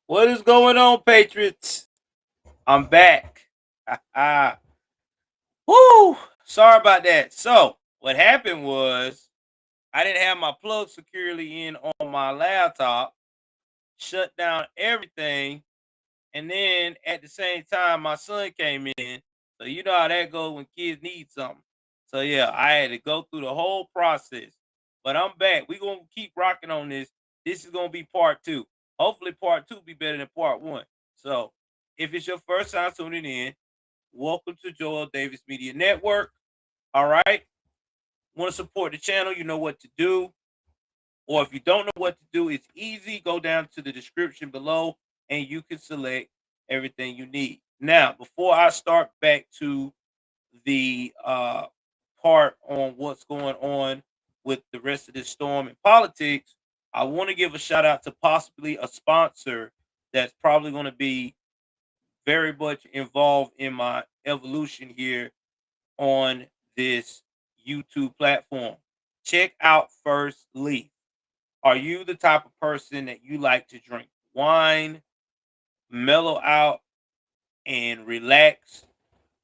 What is going on, Patriots? I'm back. Woo! Sorry about that. So, what happened was I didn't have my plug securely in on my laptop, shut down everything, and then at the same time, my son came in. So, you know how that goes when kids need something. So, yeah, I had to go through the whole process. But I'm back. We're going to keep rocking on this. This is going to be part two. Hopefully, part two be better than part one. So, if it's your first time tuning in, welcome to Joel Davis Media Network. All right. Want to support the channel? You know what to do. Or if you don't know what to do, it's easy. Go down to the description below and you can select everything you need. Now, before I start back to the part on what's going on with the rest of this storm in politics, I want to give a shout out to possibly a sponsor that's probably going to be very much involved in my evolution here on this YouTube platform. Check out First Leaf. Are you the type of person that you like to drink wine, mellow out, and relax,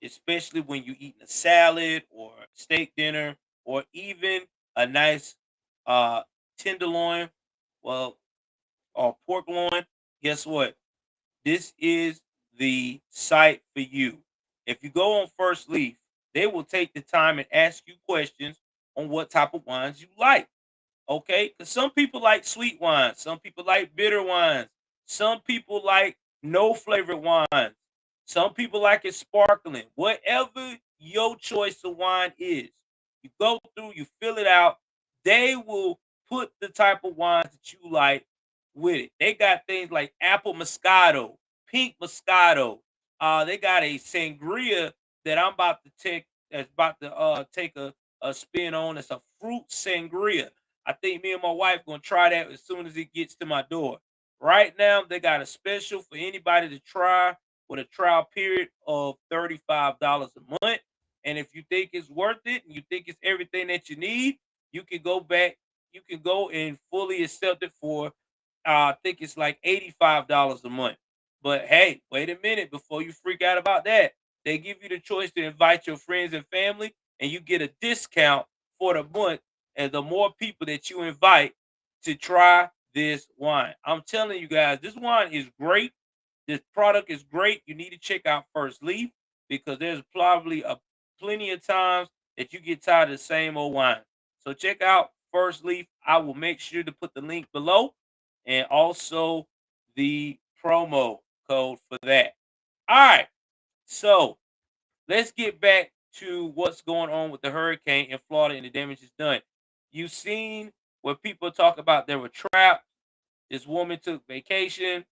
especially when you're eating a salad or steak dinner or even a nice uh, tenderloin, well, or pork loin? Guess what? This is the site for you. If you go on First Leaf, they will take the time and ask you questions on what type of wines you like. Okay, because some people like sweet wines, some people like bitter wines, some people like no flavored wines, some people like it sparkling. Whatever your choice of wine is, you go through, you fill it out. They will put the type of wines that you like with it. They got things like apple moscato, pink moscato. They got a sangria that I'm about to take. That's about to take a spin on. It's a fruit sangria. I think me and my wife gonna try that as soon as it gets to my door. Right now, they got a special for anybody to try with a trial period of $35 a month. And if you think it's worth it and you think it's everything that you need, you can go back. You can go and fully accept it for I think it's like $85 a month. But hey, wait a minute before you freak out about that. They give you the choice to invite your friends and family, and you get a discount for the month. And the more people that you invite to try this wine, I'm telling you guys, this wine is great. This product is great. You need to check out First Leaf because there's probably a plenty of times that you get tired of the same old wine. So check out First Leaf. I will make sure to put the link below and also the promo code for that. All right. So let's get back to what's going on with the hurricane in Florida and the damage is done. You've seen where people talk about they were trapped. This woman took vacation.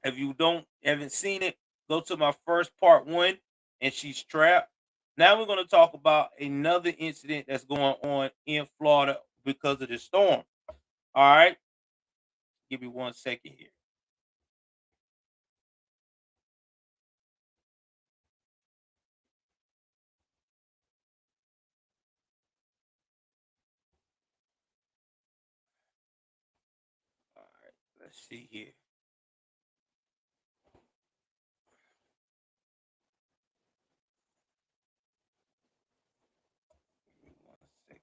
If you don't haven't seen it, go to my first part one, and she's trapped. Now we're going to talk about another incident that's going on in Florida because of the storm. All right, give me 1 second here. All right, let's see here. Give me 1 second.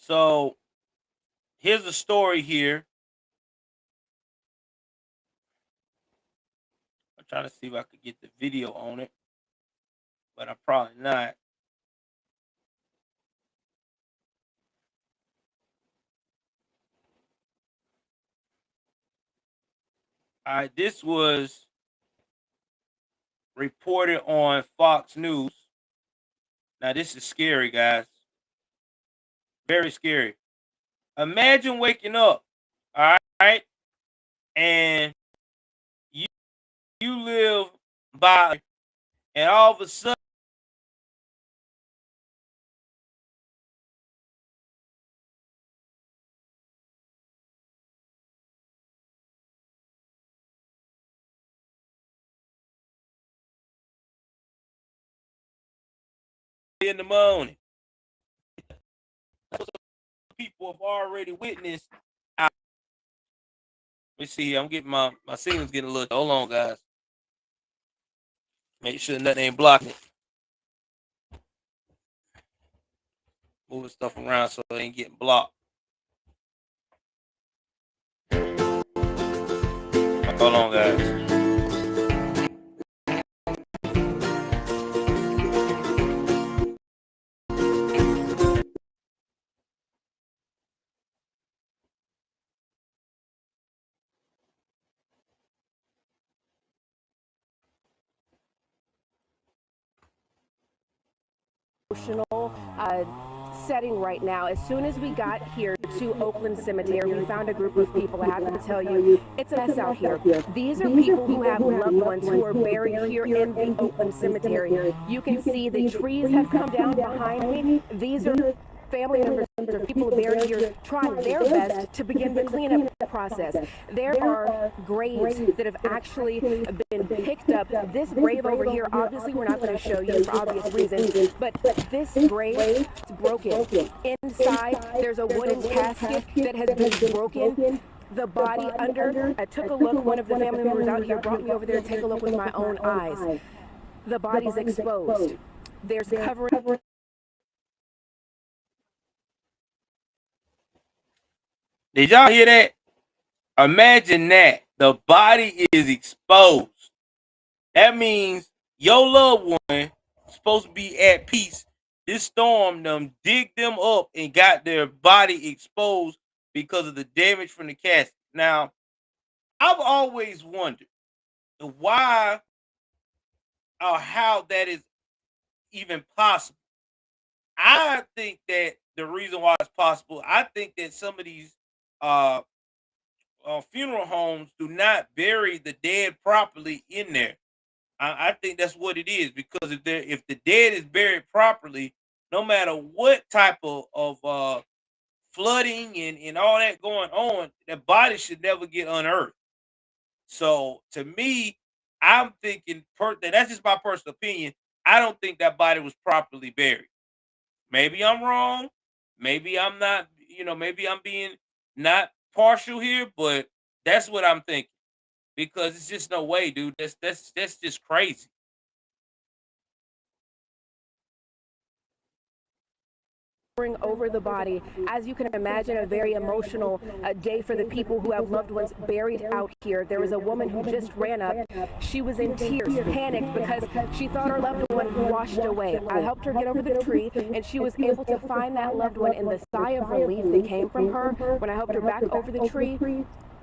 So here's a story here. I'm trying to see if I could get the video on it, but I'm probably not. All right, this was reported on Fox News. Now this is scary, guys. Very scary. Imagine waking up, all right, and you you live by, and all of a sudden in the morning. People have already witnessed. Let me see. I'm getting my signal's getting a little. Hold on, guys. Make sure nothing ain't blocking. Moving stuff around so it ain't getting blocked. Hold on, guys. Emotional setting right now. As soon as we got here to Oakland Cemetery, we found a group of people. I have to tell you, it's a mess out here. These are people who have loved ones who are buried here in the Oakland Cemetery. You can see the trees have come down behind me. These are family members or people buried here trying their best to begin the cleanup process. There are graves that have actually been picked up. This grave over here, obviously we're not going to show you for obvious reasons, but this grave is broken. Inside, there's a wooden casket that has been broken. The body under, I took a look, one of the family members out here brought me over there to take a look with my own eyes. The body's exposed. There's covering. Did y'all hear that? Imagine that. The body is exposed. That means your loved one supposed to be at peace. This storm them dig them up and got their body exposed because of the damage from the casket. Now, I've always wondered why or how that is even possible. I think that the reason why it's possible, I think that some of these uh, funeral homes do not bury the dead properly in there. I think that's what it is, because if the dead is buried properly, no matter what type of flooding and all that going on, the body should never get unearthed. So to me, I'm thinking that's just my personal opinion. I don't think that body was properly buried. Maybe I'm wrong. Maybe I'm not. Maybe I'm being not partial here, but that's what I'm thinking, because it's just no way, dude. That's just crazy. Over the body. As you can imagine, a very emotional day for the people who have loved ones buried out here. There was a woman who just ran up. She was in tears, panicked because she thought her loved one washed away. I helped her get over the tree, and she was able to find that loved one, in the sigh of relief that came from her when I helped her back over the tree.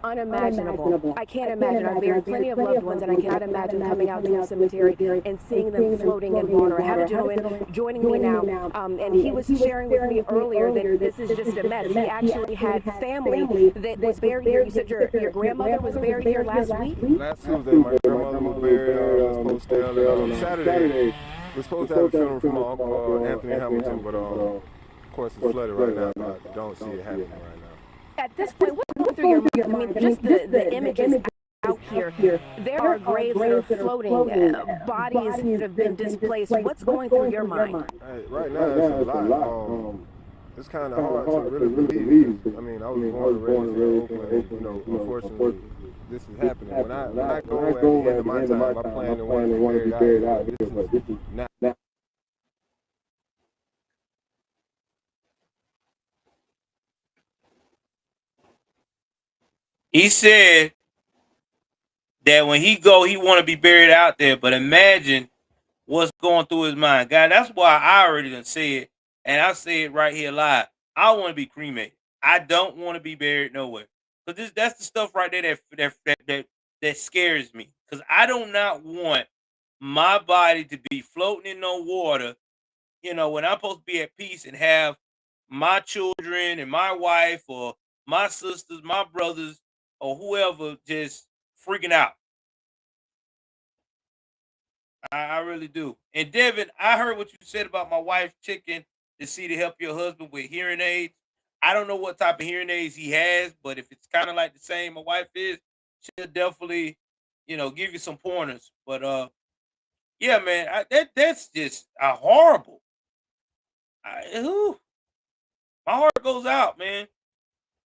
Unimaginable. I can't imagine. I've buried plenty of loved ones, and I cannot imagine coming out to a cemetery and seeing them floating in water. I have a gentleman joining me now, and he was sharing with me earlier that this is just a mess. He actually had family that was buried here. You said your grandmother was buried here last week? Last Tuesday, my grandmother was buried. Was supposed to stay on Saturday. We're supposed to have a funeral for my uncle Anthony Hamilton, but of course it's flooded right now. I don't see it happening right now. At this point, what's going through your mind? I mean, just the images out here. There are graves that are floating, bodies that have been displaced. What's going through your mind? Right now, it's a lot. It's kind of hard to really believe. I mean, I was born and raised in Oakland. Unfortunately, this is happening. When I go at the end of my time, I plan to want to be buried out. This is not. He said that when he want to be buried out there. But imagine what's going through his mind, God. That's why I already done said, and I say it right here live. I want to be cremated. I don't want to be buried nowhere. Because that's the stuff right there that scares me. Because I do not want my body to be floating in no water. When I'm supposed to be at peace and have my children and my wife or my sisters, my brothers, or whoever just freaking out. I really do. And Devin, I heard what you said about my wife checking to see to help your husband with hearing aids. I don't know what type of hearing aids he has, but if it's kind of like the same my wife is, she'll definitely, give you some pointers. But yeah, man, that's just horrible. Who? My heart goes out, man.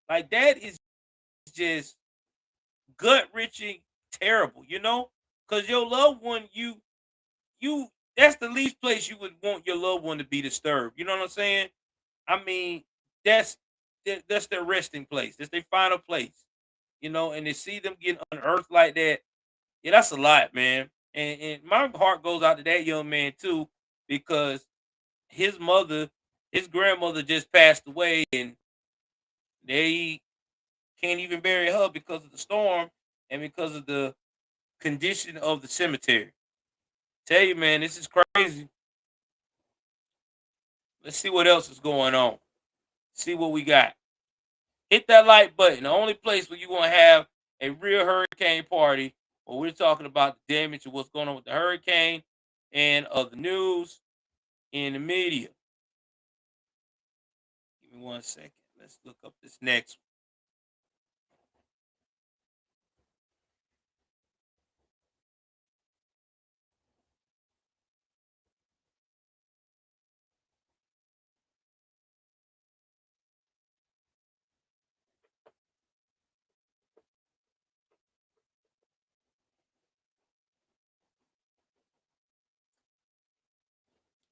Like that is just gut wrenching, terrible. Because your loved one, you that's the least place you would want your loved one to be disturbed. You know what I'm saying? I mean, that's that's their resting place. That's their final place. And to see them getting unearthed like that, yeah, that's a lot, man. And my heart goes out to that young man too, because his mother, his grandmother just passed away, and they can't even bury her because of the storm and because of the condition of the cemetery. Tell you, man, this is crazy. Let's see what else is going on. See what we got. Hit that like button. The only place where you want to have a real hurricane party, where we're talking about the damage of what's going on with the hurricane and of the news in the media. Give me 1 second. Let's look up this next one.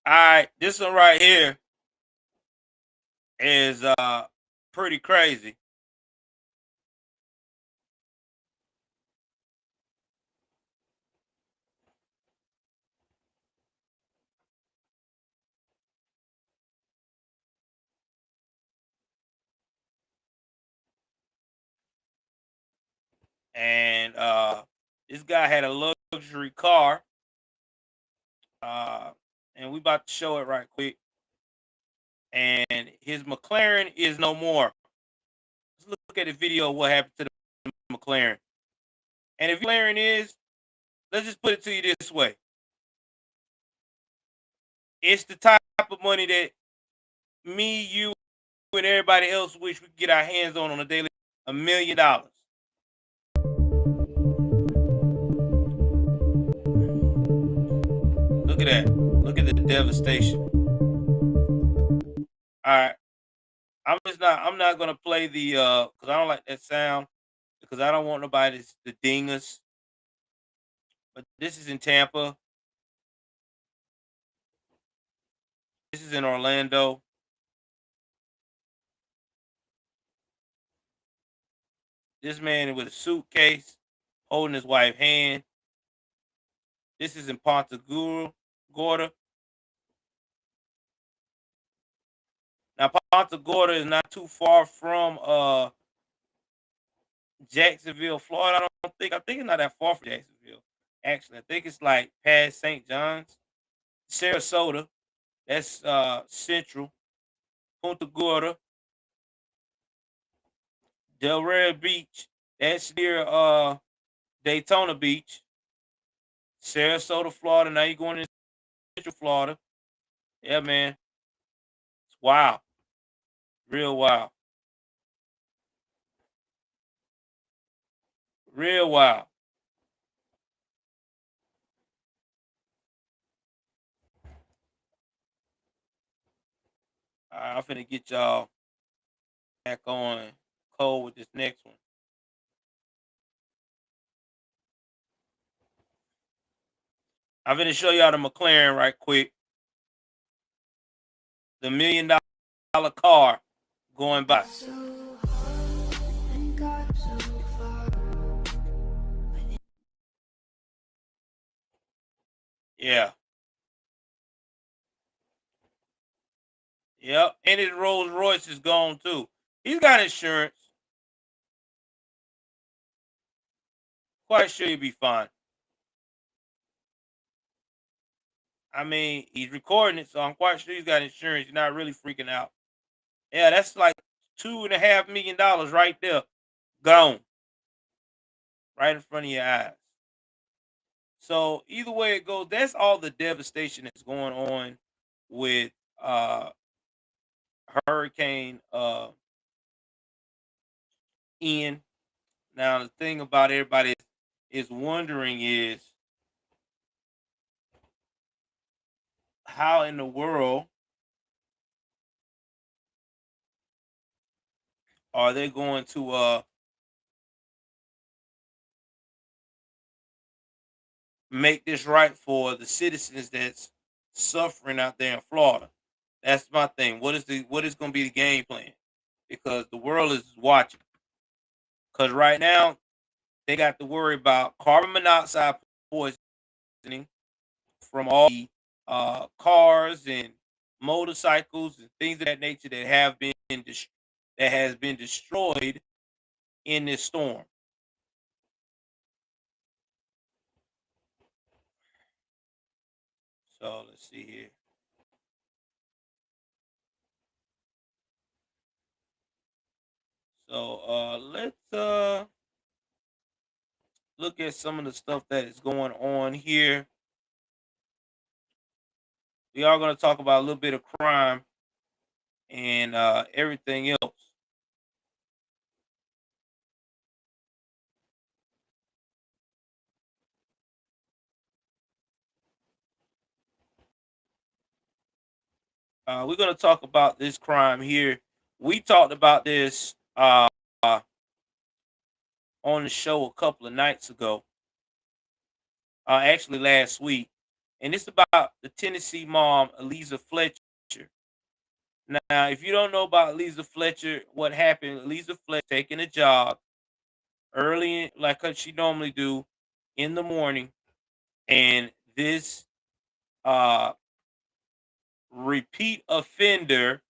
All right, this one right here is pretty crazy. And this guy had a luxury car. Uh, and we about to show it right quick. And his McLaren is no more. Let's look at the video of what happened to the McLaren. And if McLaren is, let's just put it to you this way. It's the type of money that me, you, and everybody else wish we could get our hands on a daily. $1 million. Look at that. Look at the devastation. All right. I'm not gonna play the because I don't like that sound, because I don't want nobody to ding us. But this is in Tampa. This is in Orlando. This man with a suitcase holding his wife's hand. This is in Ponta Gorda. Now Ponta Gorda is not too far from Jacksonville, Florida. I think it's not that far from Jacksonville. Actually, I think it's like past St. John's. Sarasota, that's central. Punta Gorda, Delray Beach, that's near Daytona Beach. Sarasota, Florida. Now you're going to Central Florida. Yeah, man. It's wild. Real wild. Real wild. All right, I'm finna get y'all back on cold with this next one. I'm finna show y'all the McLaren right quick. The $1 million car going by. Yeah. Yep. And his Rolls Royce is gone too. He's got insurance. Quite sure he'll be fine. I mean, he's recording it, so I'm quite sure he's got insurance. He's not really freaking out. Yeah, that's like $2.5 million right there. Gone. Right in front of your eyes. So either way it goes, that's all the devastation that's going on with Hurricane Ian. Now the thing about everybody is wondering is, how in the world are they going to make this right for the citizens that's suffering out there in Florida? That's my thing. What is going to be the game plan? Because the world is watching. Because right now they got to worry about carbon monoxide poisoning from all the cars and motorcycles and things of that nature that have been that has been destroyed in this storm. So let's see here. So let's look at some of the stuff that is going on here. We are going to talk about a little bit of crime and everything else. We're going to talk about this crime here. We talked about this on the show a couple of nights ago, actually last week, and it's about the Tennessee mom, Eliza Fletcher. Now, if you don't know about Eliza Fletcher, what happened? Eliza Fletcher taking a job early, like she normally do, in the morning, and this uh, repeat offender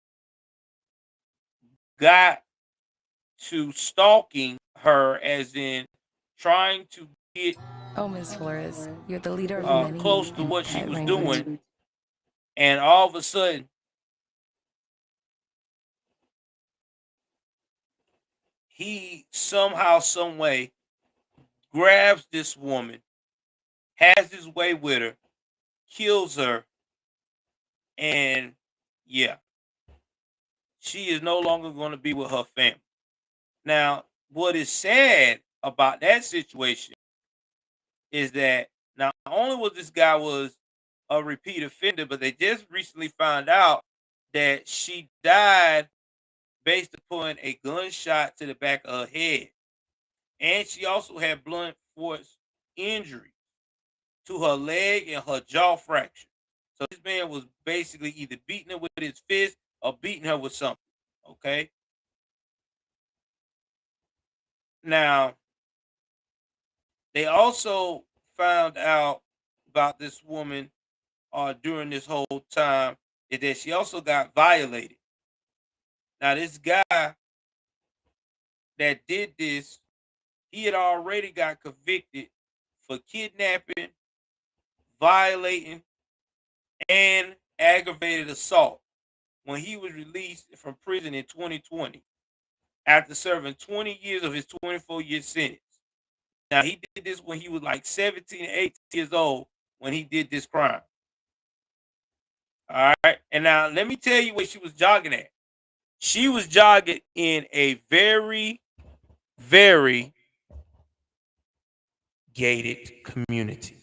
got to stalking her, as in trying to get Oh, Ms. Flores, you're the leader of many close to and what she pet was wranglers. doing, and all of a sudden he somehow, some way grabs this woman, has his way with her, kills her, and yeah, she is no longer going to be with her family. Now, what is sad about that situation is that not only was this guy was a repeat offender, but they just recently found out that she died based upon a gunshot to the back of her head. And she also had blunt force injury to her leg and her jaw fracture. So this man was basically either beating her with his fist or beating her with something. Okay. Now, they also found out about this woman during this whole time is that she also got violated. Now, this guy that did this, he had already got convicted for kidnapping, violating, and aggravated assault when he was released from prison in 2020 after serving 20 years of his 24-year sentence. Now, he did this when he was like 17, 18 years old when he did this crime. All right. And now, let me tell you where she was jogging at. She was jogging in a very, very gated community.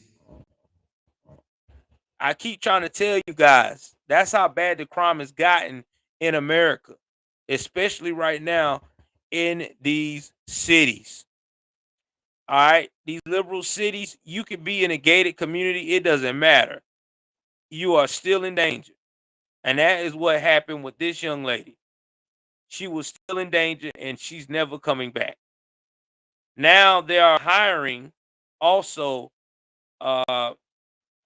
I keep trying to tell you guys, that's how bad the crime has gotten in America, especially right now in these cities. All right. These liberal cities, you can be in a gated community, it doesn't matter. You are still in danger. And that is what happened with this young lady. She was still in danger and she's never coming back. Now they are hiring also uh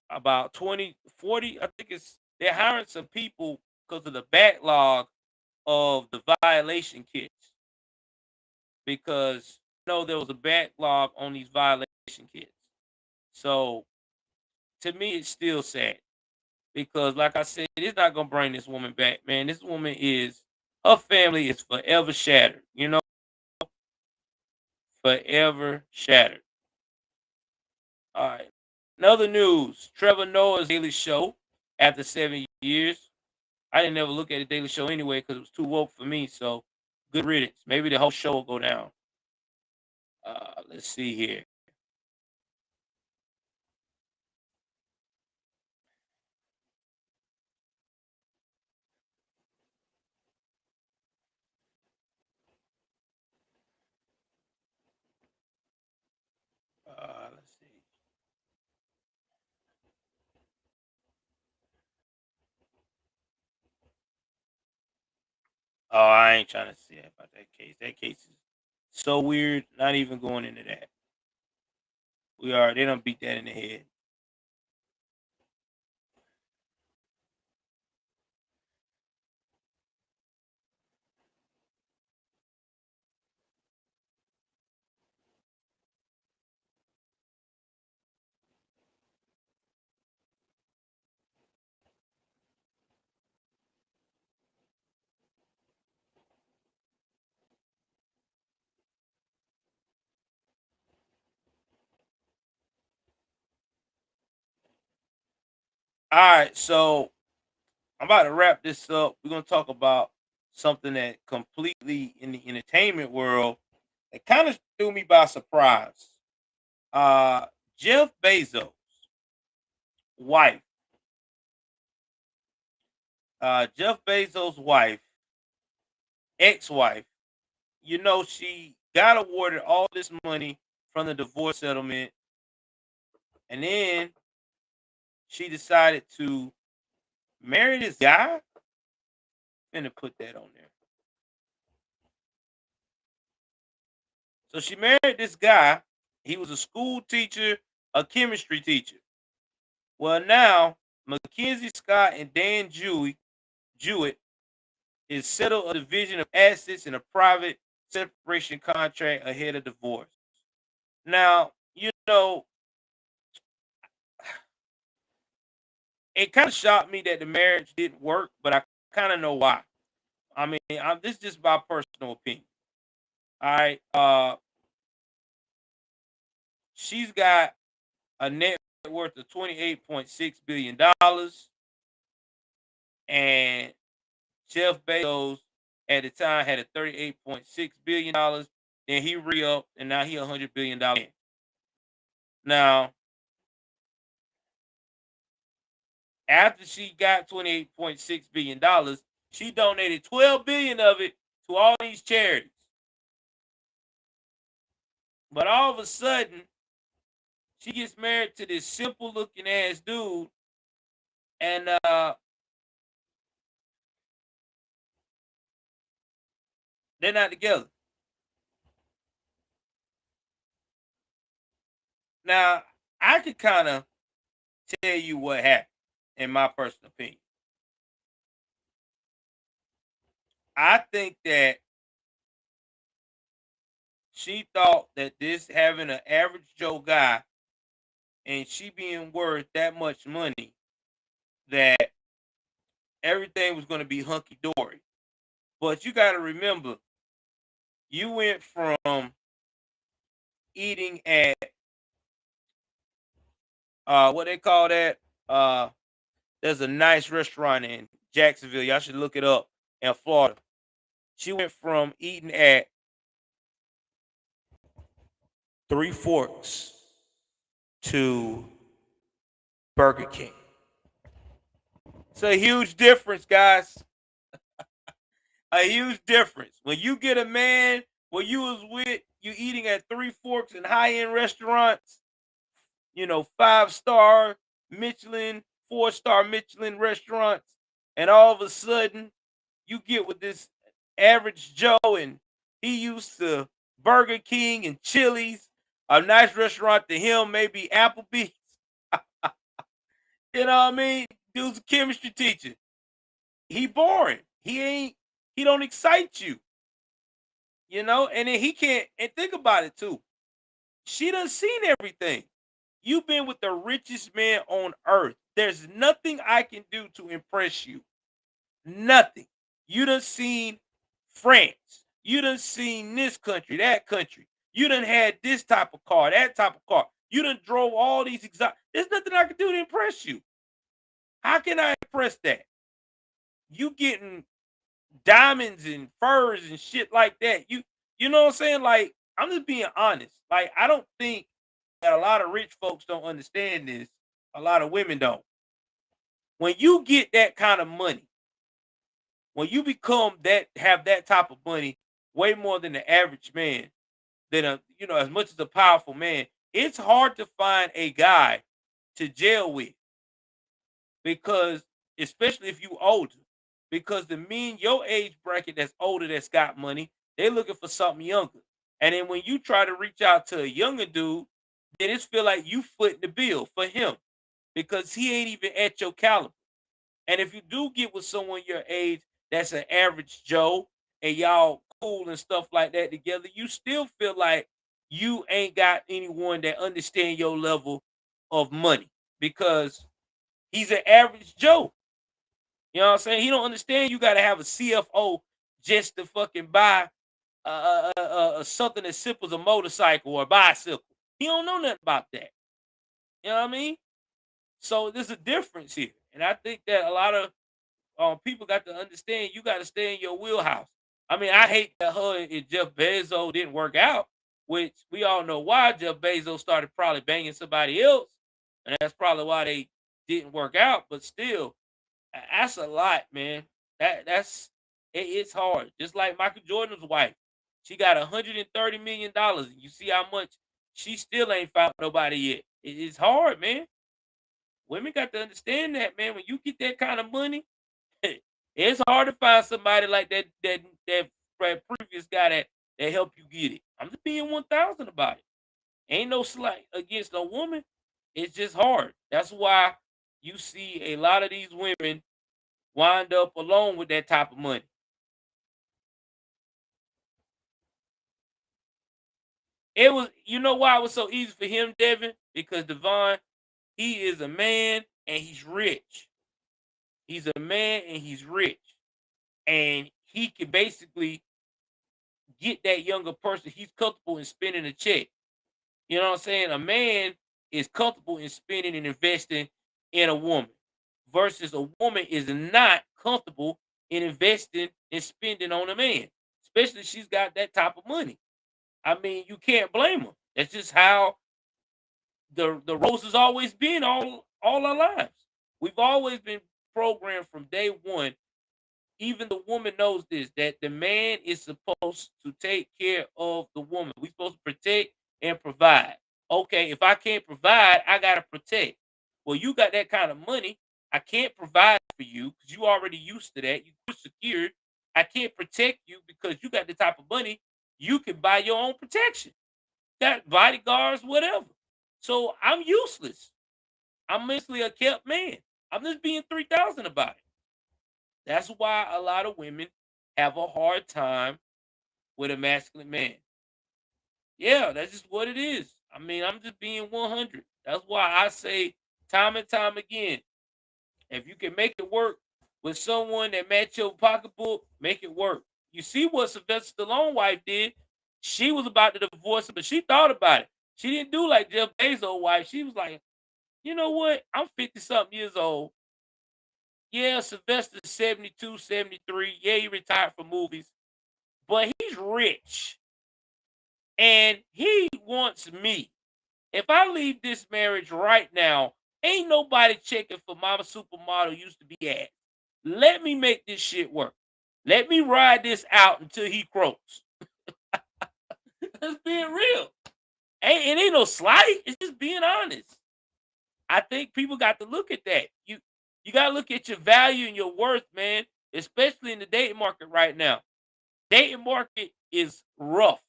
about 20, 40. I think it's they're hiring some people because of the backlog of the violation kits. Because there was a backlog on these violation kits. So to me, it's still sad because, like I said, it's not gonna bring this woman back, man. This woman is her family is forever shattered. Forever shattered. All right. Another news: Trevor Noah's Daily Show after 7 years. I didn't ever look at the Daily Show anyway because it was too woke for me. So good riddance. Maybe the whole show will go down. Let's see here. Oh, I ain't trying to say about that case. That case is so weird. Not even going into that. They don't beat that in the head. All right, so I'm about to wrap this up. We're gonna talk about something that completely in the entertainment world that kind of threw me by surprise. Uh, Jeff Bezos' wife, Jeff Bezos' wife, ex-wife. She got awarded all this money from the divorce settlement, and then she decided to marry this guy. And to put that on there. So she married this guy. He was a school teacher, a chemistry teacher. Well, now Mackenzie Scott and Dan Jewett is settled a division of assets in a private separation contract ahead of divorce. Now, it kind of shocked me that the marriage didn't work, but I kind of know why. I mean, this is just my personal opinion. All right. She's got a net worth of $28.6 billion, and Jeff Bezos at the time had a $38.6 billion. Then he re-upped, and now he $100 billion. Now, after she got $28.6 billion, she donated $12 billion of it to all these charities. But all of a sudden, she gets married to this simple-looking ass dude, and they're not together. Now, I could kind of tell you what happened, in my personal opinion. I think that she thought that this having an average Joe guy and she being worth that much money, that everything was going to be hunky dory. But you got to remember, you went from eating at what they call that. There's a nice restaurant in Jacksonville. Y'all should look it up, in Florida. She went from eating at Three Forks to Burger King. It's a huge difference, guys. A huge difference. When you get a man where you was with, you eating at Three Forks and high-end restaurants, 5-star Michelin, 4-star Michelin restaurants, and all of a sudden you get with this average Joe, and he used to Burger King and Chili's, a nice restaurant to him, maybe Applebee's. You know what I mean? Dude's a chemistry teacher. He boring. He don't excite you. And then he can't, and think about it too. She done seen everything. You've been with the richest man on earth. There's nothing I can do to impress you. Nothing. You done seen France. You done seen this country, that country. You done had this type of car, that type of car. You done drove all these exotic. There's nothing I can do to impress you. How can I impress that? You getting diamonds and furs and shit like that. You know what I'm saying? Like, I'm just being honest. Like, I don't think that a lot of rich folks don't understand this. A lot of women don't. When you get that kind of money, when you have that type of money, way more than the average man, than as much as a powerful man, it's hard to find a guy to jail with, because especially if you older. because the men your age bracket that's older that's got money, they looking for something younger. And then when you try to reach out to a younger dude, then it's feel like you footing the bill for him because he ain't even at your caliber. And if you do get with someone your age that's an average Joe and y'all cool and stuff like that together, you still feel like you ain't got anyone that understand your level of money because he's an average Joe. You know what I'm saying? He don't understand you got to have a CFO just to fucking buy something as simple as a motorcycle or a bicycle. He don't know nothing about that. You know what I mean? So there's a difference here, and I think that a lot of people got to understand you got to stay in your wheelhouse. I mean, I hate that her and Jeff Bezos didn't work out, which we all know why. Jeff Bezos started probably banging somebody else, and that's probably why they didn't work out. But still, that's a lot, man. It's hard. Just like Michael Jordan's wife, she got $130 million. You see how much she still ain't found nobody yet. It's hard, man. Women got to understand that, man. When you get that kind of money, it's hard to find somebody like that previous guy that helped you get it. I'm just being 1,000 about it. Ain't no slight against a woman. It's just hard. That's why you see a lot of these women wind up alone with that type of money. It was, you know why it was so easy for him, Devin? Because Devon, he is a man and he's rich. He's a man and he's rich. And he can basically get that younger person. He's comfortable in spending a check. You know what I'm saying? A man is comfortable in spending and investing in a woman versus a woman is not comfortable in investing and spending on a man, especially if she's got that type of money. I mean, you can't blame her. That's just how the roles has always been all our lives. We've always been programmed from day one. Even the woman knows this, that the man is supposed to take care of the woman. We're supposed to protect and provide. Okay, if I can't provide, I gotta protect. Well, you got that kind of money. I can't provide for you because you already used to that. You're secured. I can't protect you because you got the type of money you can buy your own protection. Got bodyguards, whatever. So I'm useless. I'm mentally a kept man. I'm just being 3,000 about it. That's why a lot of women have a hard time with a masculine man. Yeah, that's just what it is. I mean, I'm just being 100. That's why I say time and time again, if you can make it work with someone that match your pocketbook, make it work. You see what Sylvester Stallone wife did? She was about to divorce him, but she thought about it. She didn't do like Jeff Bezos' wife. She was like, you know what? I'm 50 something years old. Yeah, Sylvester's 72, 73. Yeah, he retired from movies, but he's rich and he wants me. If I leave this marriage right now, ain't nobody checking for Mama Supermodel used to be at. Let me make this shit work. Let me ride this out until he croaks. That's being real. It ain't no slight. It's just being honest. I think people got to look at that. You got to look at your value and your worth, man, especially in the dating market right now. Dating market is rough.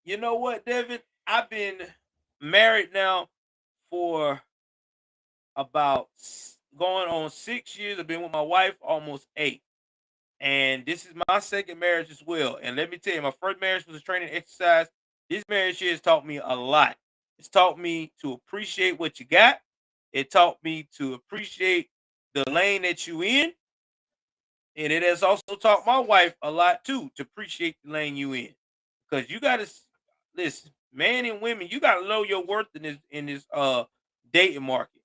You know what, Devin? I've been married now for about going on 6 years. I've been with my wife almost 8. And this is my second marriage as well. And let me tell you, my first marriage was a training exercise. This marriage here has taught me a lot. It's taught me to appreciate what you got. It taught me to appreciate the lane that you in. And it has also taught my wife a lot too to appreciate the lane you in. Because you gotta listen, man and women, you gotta know your worth in this dating market.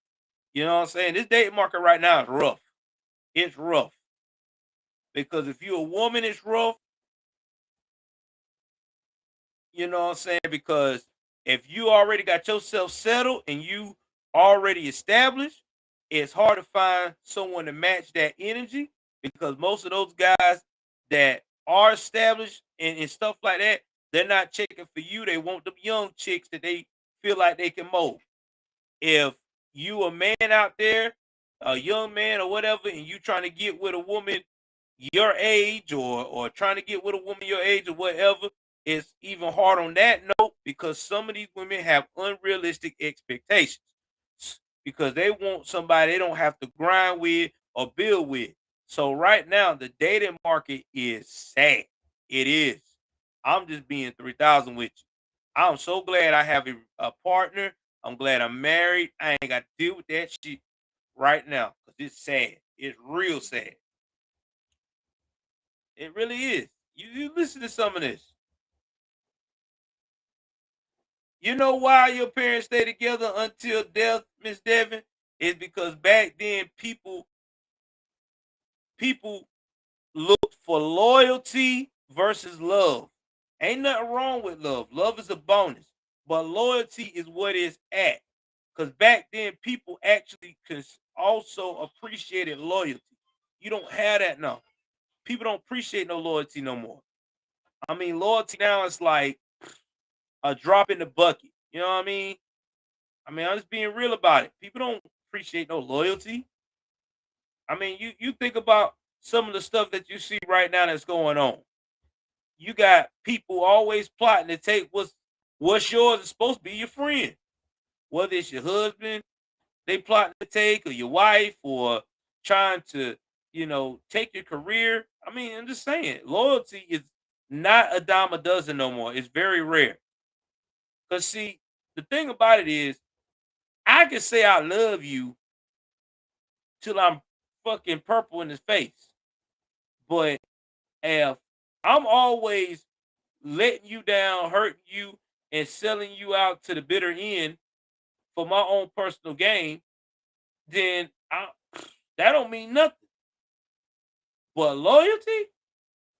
You know what I'm saying? This dating market right now is rough. It's rough. Because if you're a woman, it's rough. You know what I'm saying? Because if you already got yourself settled and you already established, it's hard to find someone to match that energy because most of those guys that are established and stuff like that, they're not checking for you. They want them young chicks that they feel like they can mold. If you a man out there a young man or whatever, and you trying to get with a woman your age, or trying to get with a woman your age or whatever, it's even hard on that note because some of these women have unrealistic expectations because they want somebody they don't have to grind with or build with. So right now the dating market is sad. It is. I'm just being 3,000 with you. I'm so glad I have a partner. I'm glad I'm married. I ain't got to deal with that shit right now because it's sad. It's real sad. It really is. You listen to some of this. You know why your parents stay together until death, Miss Devin? Is because back then people looked for loyalty versus love. Ain't nothing wrong with love. Love is a bonus. But loyalty is what it's at. Because back then people actually also appreciated loyalty. You don't have that now. People don't appreciate no loyalty no more. I mean, loyalty now is like a drop in the bucket. You know what I mean? I'm just being real about it. People don't appreciate no loyalty. I mean, you think about some of the stuff that you see right now that's going on. You got people always plotting to take what's yours is supposed to be your friend. Whether it's your husband, they plotting to take, or your wife, or trying to, take your career. I mean, I'm just saying, loyalty is not a dime a dozen no more. It's very rare. Cause see, the thing about it is, I can say I love you till I'm fucking purple in his face. But if I'm always letting you down, hurting you, and selling you out to the bitter end for my own personal gain, then that don't mean nothing. But loyalty,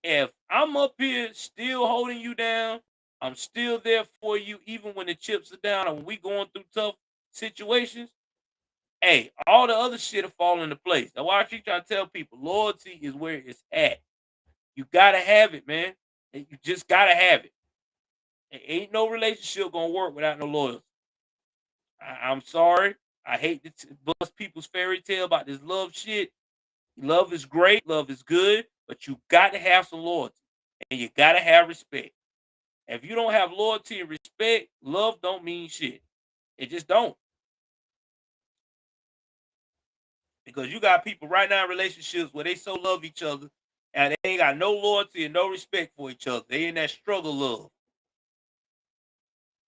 if I'm up here still holding you down, I'm still there for you, even when the chips are down and we going through tough situations. Hey, all the other shit will fall into place. That's why I keep trying to tell people loyalty is where it's at. You gotta have it, man. You just gotta have it. Ain't no relationship gonna work without no loyalty. I'm sorry. I hate to bust people's fairy tale about this love shit. Love is great, love is good, but you got to have some loyalty and you got to have respect. If you don't have loyalty and respect, love don't mean shit. It just don't. Because you got people right now in relationships where they so love each other and they ain't got no loyalty and no respect for each other. They in that struggle love.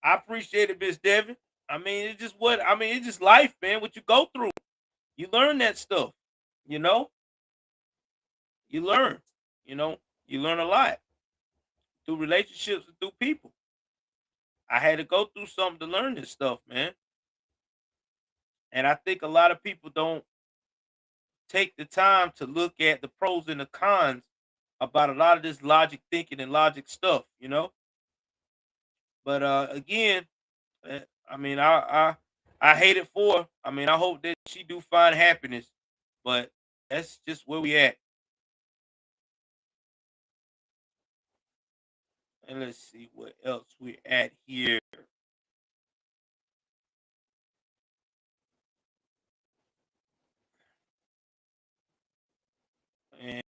I appreciate it, Miss Devin. It's just life, man. What you go through. You learn that stuff. You know? You learn. You know, you learn a lot through relationships and through people. I had to go through something to learn this stuff, man. And I think a lot of people don't take the time to look at the pros and the cons about a lot of this logic thinking and logic stuff. But again, uh, I mean, I hate it for her. I mean, I hope that she do find happiness, but that's just where we at. And let's see what else we're at here.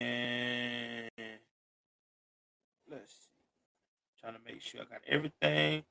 And let's see. Trying to make sure I got everything.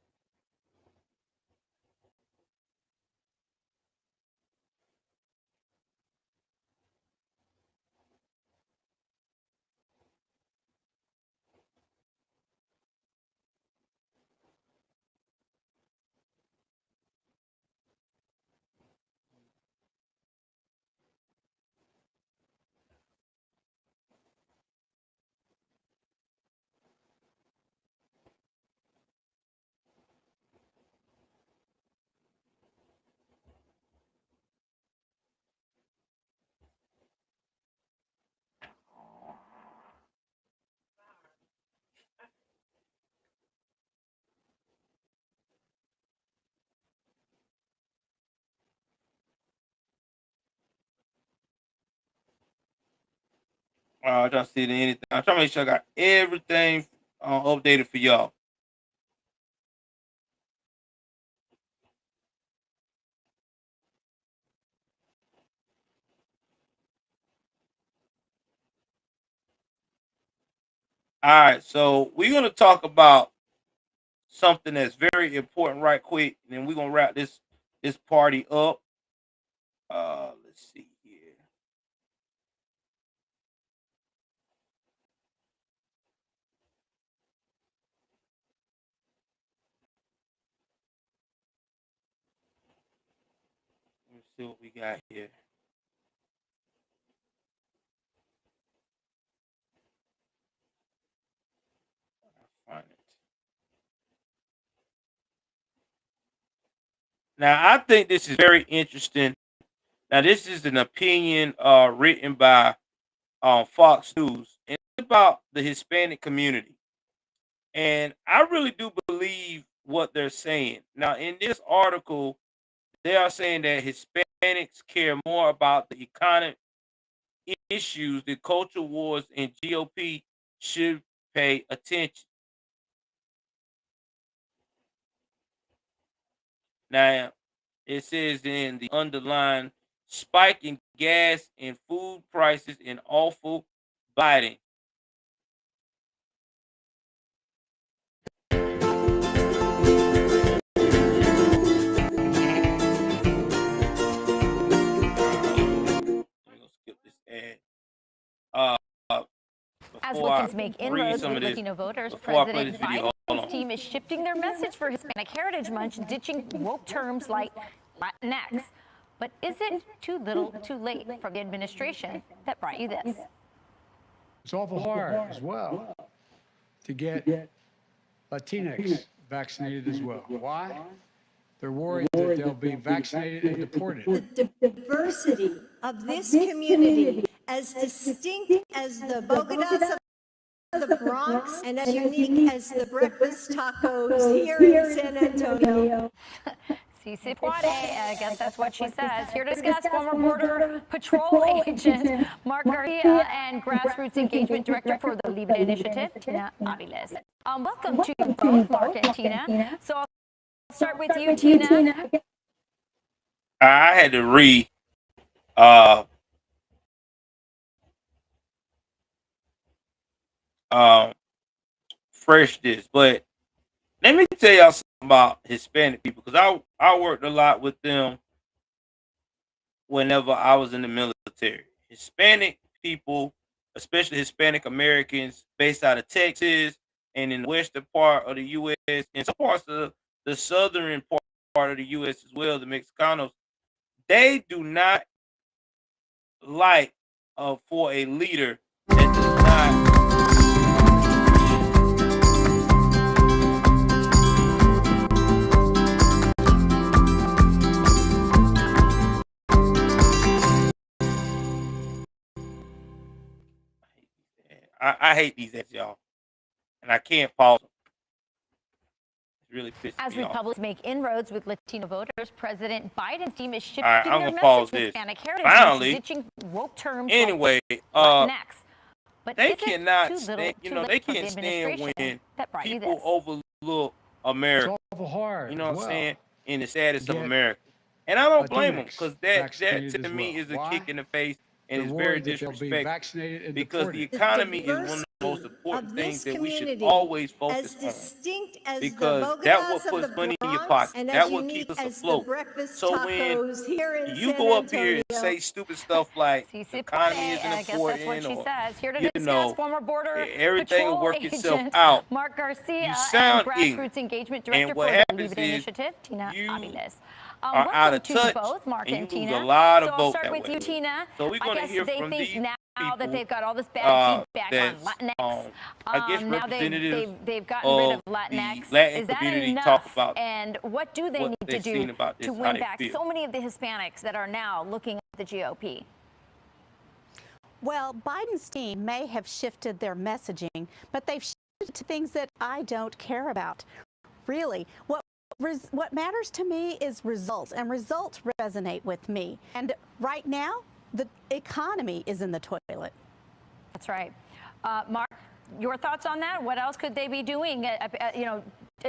I'm trying to see anything. I'm trying to make sure I got everything updated for y'all. All right, so we're gonna talk about something that's very important right quick, and then we're gonna wrap this party up. Let's see here. Let's see what we got here. Find it. Now, I think this is very interesting. Now, this is an opinion written by Fox News, and it's about the Hispanic community. And I really do believe what they're saying. Now, in this article, they are saying that Hispanics care more about the economic issues, the culture wars, and GOP should pay attention. Now, it says in the underlying spike in gas and food prices and awful Biden. Let me go skip this ad. Uh, As before I Wiccans make read inroads some with of this, Latino voters, before I play this President video, hold Biden's on. team is shifting their message for Hispanic Heritage Month, ditching woke terms like Latinx. But is it too little, too late for the administration that brought you this? It's awful hard as well to get Latinx vaccinated as well. Why? They're worried that they'll be vaccinated and deported. The diversity of this community, as distinct as the Bogotas of the Bronx and as unique as the breakfast tacos here in San Antonio. Si se puede, I guess that's what she says. Here to discuss, former Border Patrol agent Mark Garcia and Grassroots Engagement Director for the Libre Initiative, Tina Aviles. Welcome to you both, Mark and Tina. So I'll start with you, Tina. I had to read fresh this, but let me tell y'all something about Hispanic people because I worked a lot with them whenever I was in the military. Hispanic people, especially Hispanic Americans based out of Texas and in the western part of the U.S. and some parts of the southern part of the U.S. as well, the Mexicanos, they do not like for a leader that does not. I hate these ads, y'all, and I can't pause them. It's really pissing As me off. Republicans make inroads with Latino voters, President Biden's team is shifting All right, I'm their gonna pause message this. Hispanic heritage, Finally, ditching woke terms anyway, like Latinx. But they is it cannot too little, stand. You too know, late they for the can't stand administration when that brought you people this? overlook It's America. awful hard You know as what I'm well saying? In the status to of get America, and I don't blame them Latinx because that vaccinated to as me well. is a Why? kick in the face and They're it's very worried that they'll be disrespectful. vaccinated and Because the deported. economy is one of the most Diversity important of things this that we should community, always as focus on. distinct as the Because that what Bogotas of puts the money in your Bronx pocket. and as That what keeps unique us as the afloat. breakfast So when tacos here in you San go up here and Antonio. say stupid stuff like Si the se economy puede, isn't I guess that's what important she or says. Here to you discuss, know former Border everything will Patrol work itself agent out, Mark Garcia you and sound ignorant. Grassroots Engagement And Director what for the happens Libre is Initiative, Tina you Aviles. are out Welcome of to you touch both, Mark and you and lose a Tina. lot So of I'll vote start that with way. you, Tina. So we're I going to guess hear they from think these now that people they've got all this bad feedback on that's Latinx. I guess Now representatives they've gotten rid of of Latinx. the Latin Is that community talk enough? about And what do they what need to they've do seen about to this, how win they back feel. so many of the Hispanics that are now looking at the GOP? Well, Biden's team may have shifted their messaging, but they've shifted to things that I don't care about. Really, what matters to me is results, and results resonate with me. And right now, the economy is in the toilet. That's right. Mark, your thoughts on that? What else could they be doing?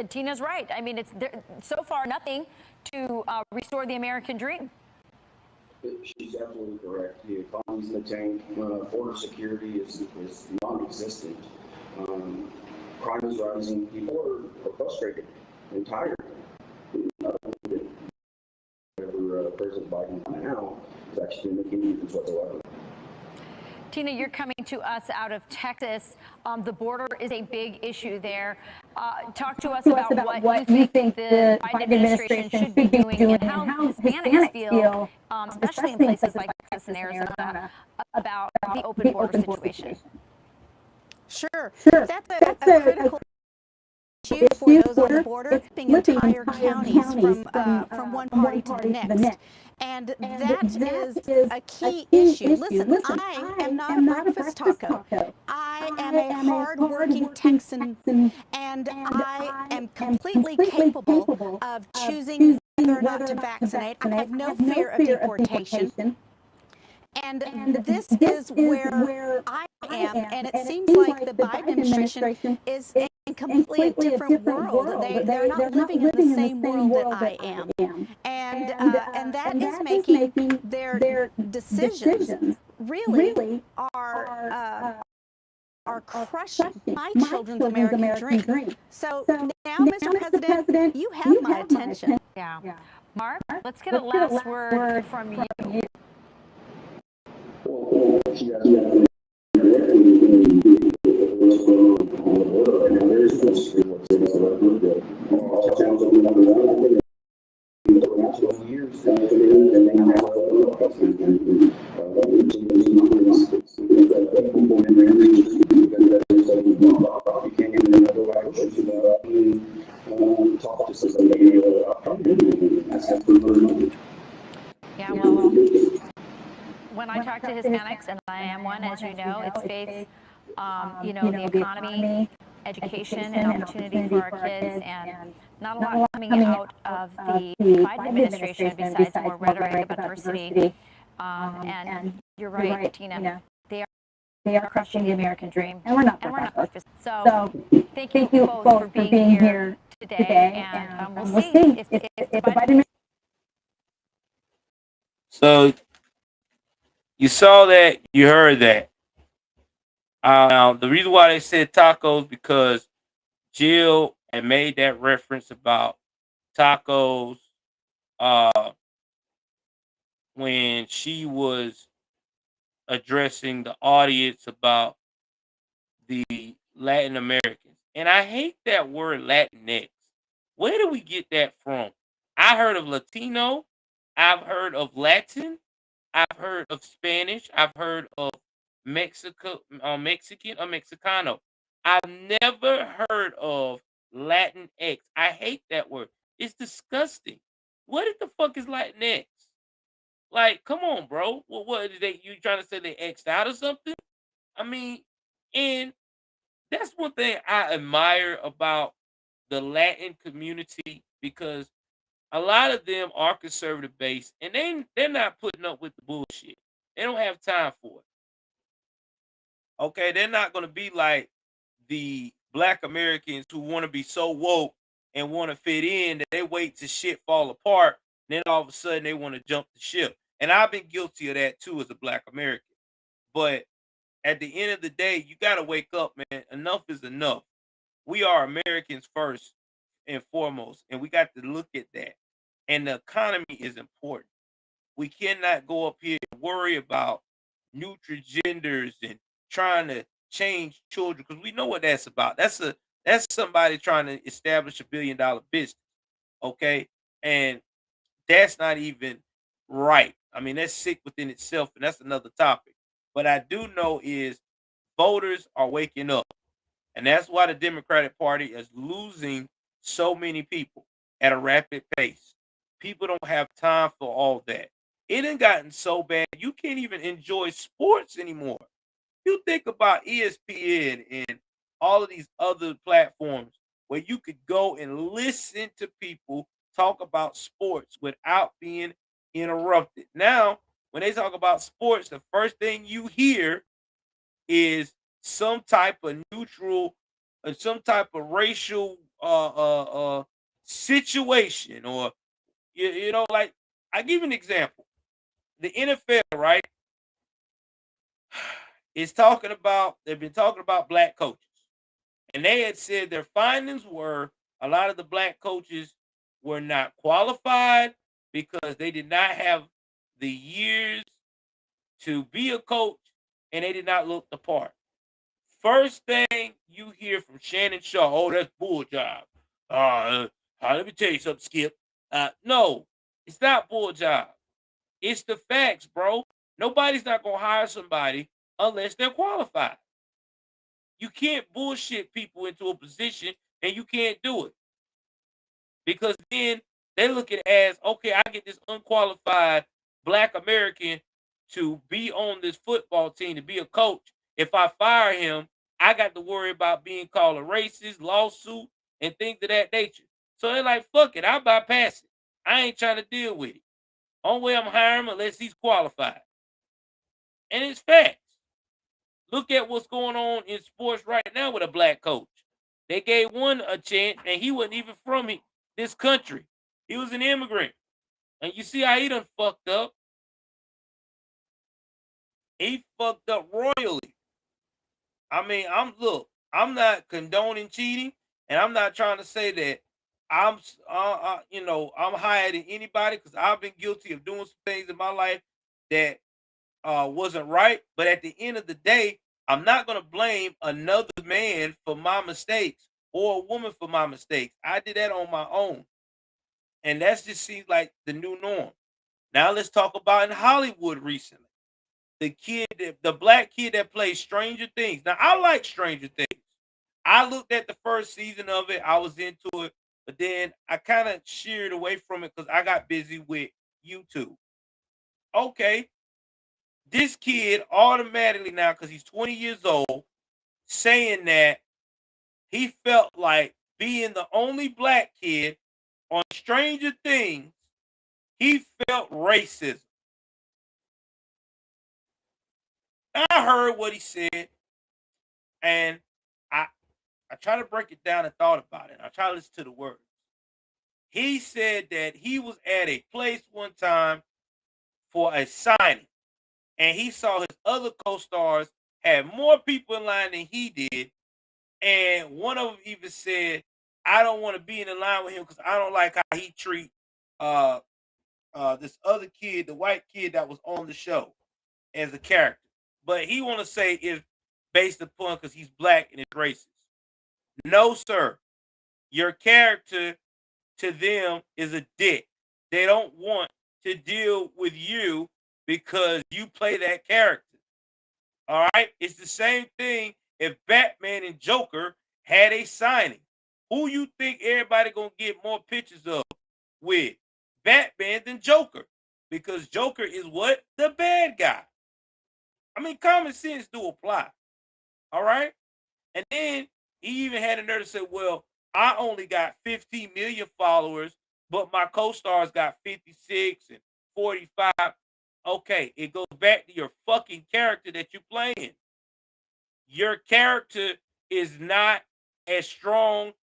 Tina's right. I mean, it's so far nothing to restore the American dream. She's absolutely correct. The economy's in the tank. Border security is non-existent. Crime is rising. People are frustrated and tired. Whatever President Biden now is actually making any difference whatsoever. Tina, you're coming to us out of Texas. The border is a big issue there. Talk to us about what you think the Biden administration should be doing and how Hispanics feel, especially in places like Texas and Arizona, about the open border situation. Sure. That's a critical issue for those on the border, flipping entire counties from one party to the next. And that is a key issue. Listen, I am not a breakfast taco. I am a hard-working Texan, and I am completely capable of choosing whether or not to vaccinate. I have no fear of deportation. And this is where I am, and it seems like the Biden administration is in a completely different world. They're not living in the same world that I am. And that is making their decisions really are crushing my children's American dream. So now, Mr. President, you have my attention. Yeah. Mark, let's get a last word from you. Well, Yeah, well, when I talk to Hispanics, and I am one, as you know, it's faith, the economy, education, and opportunity for our kids, and not a lot coming out of the Biden administration besides more rhetoric about diversity. And you're right, Tina, they are crushing the American dream, and we're not breakfast. So thank you both for being here today, and we'll see if the Biden. So you saw that, you heard that. Now, the reason why they said tacos because Jill had made that reference about tacos when she was addressing the audience about the Latin Americans. And I hate that word Latinx. Where do we get that from? I heard of Latino. I've heard of Latin. I've heard of Spanish. I've heard of Mexican or Mexicano. I've never heard of Latinx. I hate that word. It's disgusting. What the fuck is Latinx? Like, come on, bro. What is they? You trying to say they X'd out or something? I mean, and that's one thing I admire about the Latin community because a lot of them are conservative based and they're not putting up with the bullshit. They don't have time for it. Okay, they're not going to be like the black Americans who want to be so woke and want to fit in that they wait till shit fall apart. Then all of a sudden they want to jump the ship. And I've been guilty of that too as a black American. But at the end of the day, you got to wake up, man. Enough is enough. We are Americans first and foremost, and we got to look at that. And the economy is important. We cannot go up here and worry about nutrigenders and trying to change children because we know what that's about. That's somebody trying to establish $1 billion business. Okay. And that's not even right. I mean, that's sick within itself, and that's another topic. But I do know is voters are waking up. And that's why the Democratic Party is losing so many people at a rapid pace. People don't have time for all that. It ain't gotten so bad you can't even enjoy sports anymore. You think about ESPN and all of these other platforms where you could go and listen to people talk about sports without being interrupted. Now, when they talk about sports, the first thing you hear is some type of neutral or some type of racial situation or like I give you an example. The NFL, right, is talking about they've been talking about black coaches. And they had said their findings were a lot of the black coaches were not qualified because they did not have the years to be a coach and they did not look the part. First thing you hear from Shannon Shaw, oh, that's bull job. Let me tell you something, Skip. No, it's not bull job. It's the facts, bro. Nobody's not gonna hire somebody unless they're qualified. You can't bullshit people into a position and you can't do it. Because then they look at it as, okay, I get this unqualified black American to be on this football team, to be a coach. If I fire him, I got to worry about being called a racist, lawsuit, and things of that nature. So they're like, fuck it, I'll bypass it. I ain't trying to deal with it. Only way I'm hiring him unless he's qualified. And it's facts. Look at what's going on in sports right now with a black coach. They gave one a chance, and he wasn't even from this country. He was an immigrant. And you see how he done fucked up. He fucked up royally. I mean, I'm not condoning cheating, and I'm not trying to say that I'm I'm higher than anybody because I've been guilty of doing some things in my life that wasn't right. But at the end of the day, I'm not going to blame another man for my mistakes or a woman for my mistakes. I did that on my own. And that just seems like the new norm. Now let's talk about in Hollywood recently. The black kid that plays Stranger Things. Now I like Stranger Things. I looked at the first season of it. I was into it, but then I kind of sheered away from it because I got busy with YouTube. Okay, this kid automatically now, because he's 20 years old, saying that he felt like being the only black kid on Stranger Things, he felt racism. I heard what he said, and I I try to break it down and thought about it. I try to listen to the words. He said that he was at a place one time for a signing, and he saw his other co-stars had more people in line than he did, and one of them even said, "I don't want to be in the line with him because I don't like how he treat uh this other kid, the white kid that was on the show as a character." But he want to say it's based upon because he's black and it's racist. No, sir. Your character to them is a dick. They don't want to deal with you because you play that character. All right. It's the same thing if Batman and Joker had a signing. Who you think everybody gonna get more pictures of with? Batman than Joker. Because Joker is what? The bad guy. I mean, common sense do apply. All right. And then he even had a nerve to say, well, I only got 15 million followers, but my co-stars got 56 and 45. Okay, it goes back to your fucking character that you're playing. Your character is not as strong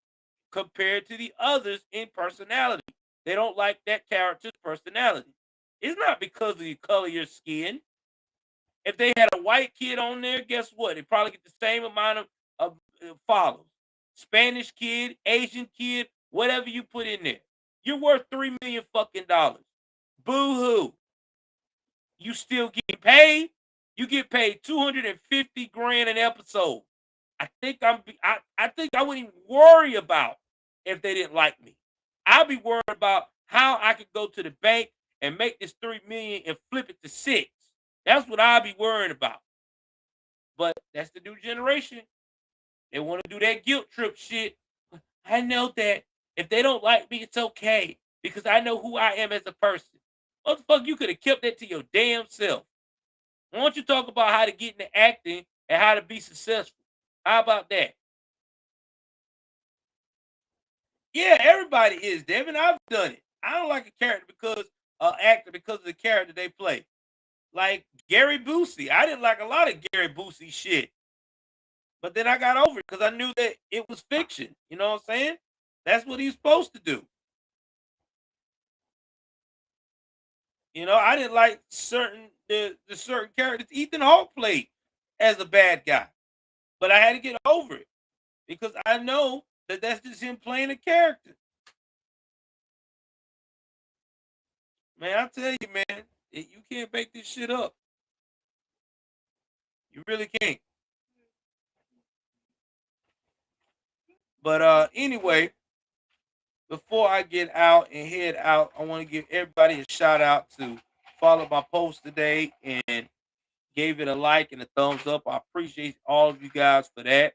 compared to the others in personality. They don't like that character's personality. It's not because of the color of your skin. If they had a white kid on there, guess what? They probably get the same amount of follows. Spanish kid, Asian kid, whatever you put in there. You're worth $3 million fucking dollars. Boo hoo. You still get paid? You get paid 250 grand an episode. I think I think I wouldn't even worry about if they didn't like me. I'd be worried about how I could go to the bank and make this 3 million and flip it to 6. That's what I'd be worrying about. But that's the new generation. They want to do that guilt trip shit. I know that if they don't like me, it's okay because I know who I am as a person. Motherfucker, you could have kept that to your damn self. Why don't you talk about how to get into acting and how to be successful? How about that? Yeah, everybody is, Devin. I've done it. I don't like a character because actor because of the character they play. Like Gary Busey. I didn't like a lot of Gary Busey shit. But then I got over it because I knew that it was fiction. You know what I'm saying? That's what he's supposed to do. I didn't like the certain characters Ethan Hawke played as a bad guy. But I had to get over it. because I know that that's just him playing a character. Man, I tell you, man, you can't make this shit up. You really can't. But anyway, before I get out and head out, I want to give everybody a shout out to follow my post today and gave it a like and a thumbs up. I appreciate all of you guys for that.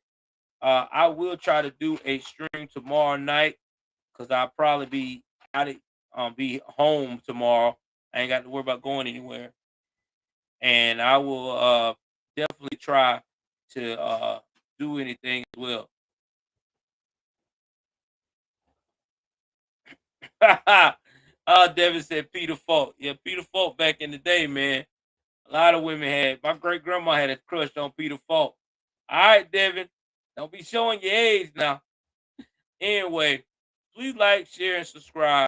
I will try to do a stream tomorrow night because I'll probably be home tomorrow. I ain't got to worry about going anywhere, and I will definitely try to do anything as well. Devin said Peter Falk. Yeah, Peter Falk back in the day, man. A lot of women my great grandma had a crush on Peter Falk. All right, Devin, don't be showing your age now. Anyway, please like, share, and subscribe.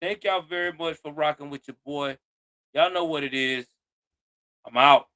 Thank y'all very much for rocking with your boy. Y'all know what it is. I'm out.